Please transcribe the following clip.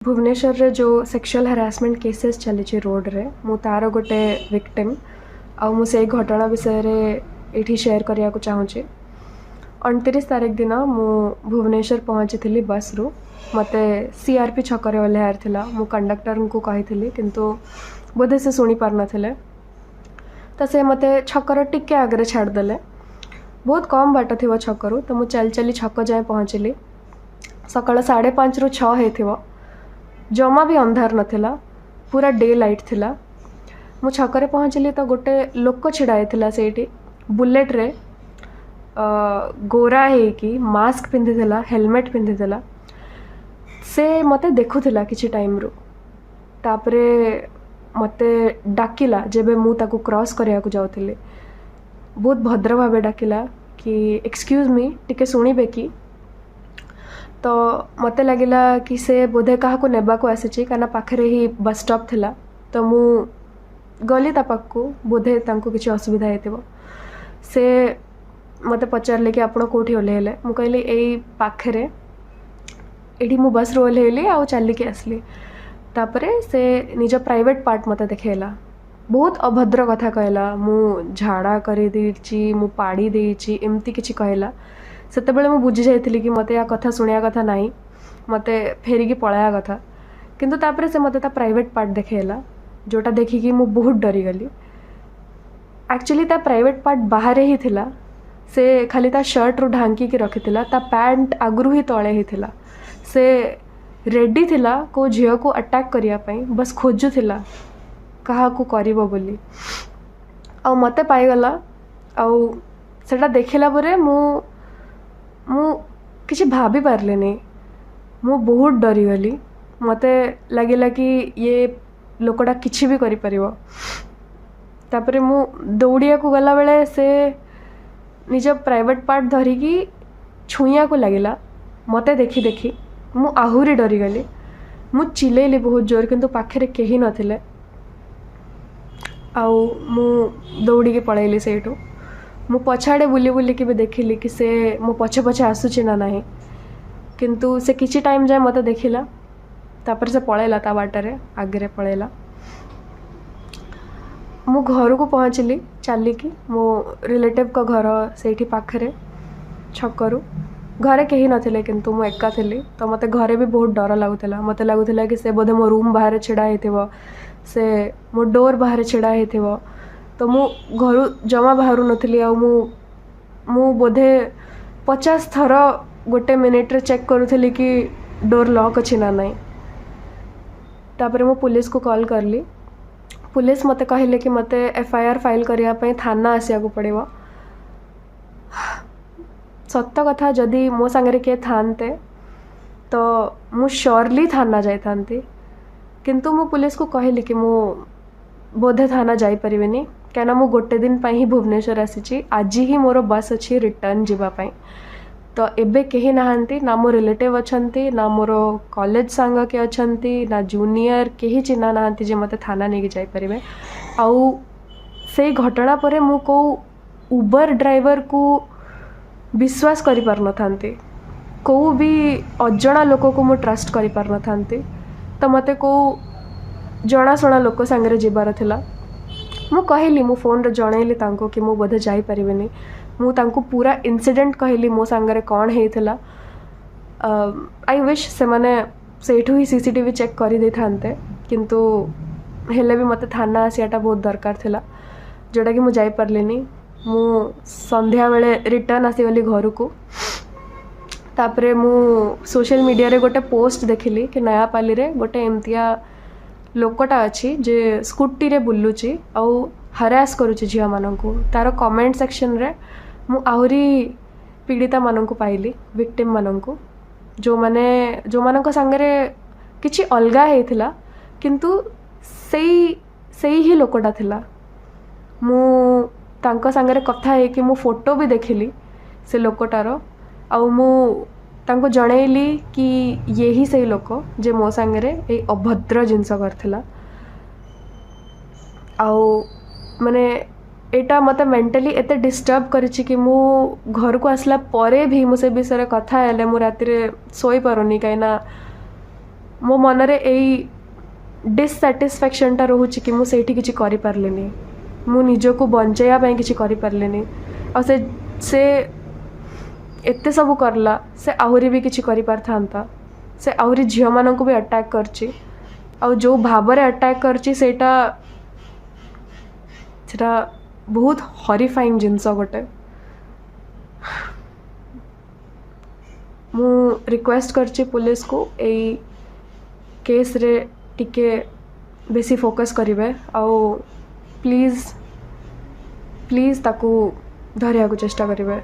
भुवनेश्वर रे जो sexual harassment cases चली रोड रे मु तार गोटे विक्टिम आउ मु से घटना विषय रे एठी शेयर करिया को चाहूँगी। 29 तारीख दिन मु भुवनेश्वर पहुँची थी बस रु मते सीआरपी छकरे ओह्लार थिला। मु कंडक्टर को कही किंतु बोधे से शुणी पार नथिले तो से मते छकर टिके आगे छाड़देले। बहुत कम बाट थी छकरू तो मु चल चली छक जाए पहुँचली। सकाळ 5:30 रु 6 होइथिबो। जमा भी अंधार नथिला, पूरा डे लाइट थिला। मु छकरे पहुँचली तो गोटे लोक छिड़ाई थिला सेठी बुलेट रे गोरा है कि मास्क पिंधि थिला, हेलमेट पिंधि थिला। से मते देखुथिला किछि टाइम रु तापरे मते डाकिला जेबे मु ताकू क्रॉस करिया को जाउथिली। बहुत भद्र भावे डाकिला कि एक्सक्यूज मी टिके सुनिबे कि। तो मते लगिला कि से बोधे क्या नेबा को आसी क्या पाखरे ही बस स्टॉप थिला। तो मु गली ता पाखु बोधे तांको किसी असुविधा हेतिबो। से मते पचारले कि आपण कोठी ओल्हेले। मु कहली एई पाखरे एठी मु बस रो ओल्हेली आ चली के आसली। तापरे से निज प्राइवेट पार्ट मते देखेला। बहुत अभद्र कथा कहला। मु झाड़ा करी देछि, मु पाड़ी देछि, एमती किछि कहला। सेते बेले मु बुझी जाइथिली कि मते या कथा सुनिया कथा नाही, मते फेरिकी पळाया कथा। किंतु तापरे से मते ता प्राइवेट पार्ट देखेला जोटा देखिकी मु बहुत डरी गली। एक्चुअली ता प्राइवेट पार्ट बाहर ही थिला। से खाली ता शर्ट रु ढांकी के रखिथिला, ता पैंट आगुरु ही तळे ही थिला। से रेडी थिला को झियो को अटैक करिया पई, बस खोजुथिला कहा को करिवो बोली। आ मते पाइगला। आ सेटा देखिला परे मु किसी भाभी पारले नहीं। मु बहुत डरी गली। मते लगिला कि ये लोकटा किसी भी करि परिवो। तापरे मु दौड़िया को गला बेले से निज प्राइवेट पार्ट धरिकी छुइया को लगिला। मते देखी देखी मु आहुरी डरी गली। मु चिलेली बहुत जोर किंतु पाखरे केही नथिले। आउ मु दौड़ी के पळैली सेठू। मु पछाड़े बुली बुली के भी देखिली कि से मो पछे पछे आसुची ना नहीं। किंतु से किछि टाइम जाए मते देखिला। तापर से पळैला ता बाटरे आगे पळैला। मु घर को पहुँचली चली कि मो रिलेटिव का घर सेठी पाखरे छकरू। घरे कहीं नथिले किंतु मु एका थिली। तो मते घरे भी बहुत डर लागुथिला। मते लागुथिला कि से बोधे मो रूम बाहर छिड़ा हेतिबो, से मो डोर बाहर छिड़ा हेतिबो। तो मु घरु जमा बाहरु नथिली। आ मु बोधे 50 थर गोटे मिनिट रे चेक करूथिली कि डोर लॉक अछि ना नहीं। तापरे मु पुलिस को कॉल करली। पुलिस मते कहले कि मते एफआईआर फाइल करिया पई थाना आसिया को पड़िबो। सत्य कथा जदि मो संगे के थानते तो मु श्योरली थाना जाई थांती। किंतु मु पुलिस को कहली कि मु बोधे थाना जाई परिबेनी क्या मु गोटे दिन पाई ही भुवनेश्वर आसी। आज ही मोर बस अच्छी रिटर्न जीवाई। तो एबे कहीं नहांती ना मो रिलेटिव अच्छंती, ना मोर कॉलेज सांग के अच्छंती, ना जूनियर केही चिन्हा नहांती जे मते थाना नहीं जाई परिबे। आउ से घटना परे मु को उबर ड्राइवर को विश्वास करि पार न थांती। को भी अजणा लोक को मु ट्रस्ट करि पार न थांती। तो मते को जणाशुणा लोक सांगरे जीवार थिला। मु कहली मु फोन रे जणैली तांको कि मु बोधे जाई परिबेनी। मु तांको पूरा इंसिडेंट कहली मो सांगरे कौन हेइथिला। आई विश से माने सेठू ही सीसीटीवी चेक करि दे थांते। किंतु हेले भी मते थाना आसियाटा बहुत दरकार थिला जोटा कि मु जाई परलेनी। मु संध्या बेले रिटर्न आसी गली घर को। तापरे मु सोशल मीडिया रे गोटे पोस्ट देखिली कि नयापाली रे गोटे एमतिया लोकटा अच्छी जे स्कूटी रे बुलुची आउ हरास करुची झिया माननकु। तार कमेंट सेक्शन रे मु आहुरी पीड़िता माननकु पाइली, विक्टिम माननकु जो मानक संगरे किछि अलगा हेथिला किंतु सेई ही लोकटा थिला। मु तांको संगरे कथा है कि मु फोटो भी देखिली से लोकटार। आउ मु तांको जणैली कि यही सही लोक जे मो सांगरे ए अभद्र जिनस करथिला। आउ माने एटा मते मेंटली एते डिस्टर्ब करिछि कि मु घर को आसला परे भी मु से विषय कथा हेले मु राति रे सोई पारुनी। कहीं मो मनरे यही डिससाटिस्फैक्शनटा रोचे कि मुझे किसी करें मु निजको बंचाइवाई किसी करें आ से एते सब करला से आहरी भी किसी था से आहरी झील मान को भी अटैक करची आ जो भाव में अटैक करची सेटा बहुत हॉरिफाइंग जिनस गोटे मु रिक्वेस्ट करची पुलिस को यही केस रे टिके बेसी फोकस करिवे आउ प्लीज प्लीज ताकू धरिया को चेष्टा करिवे।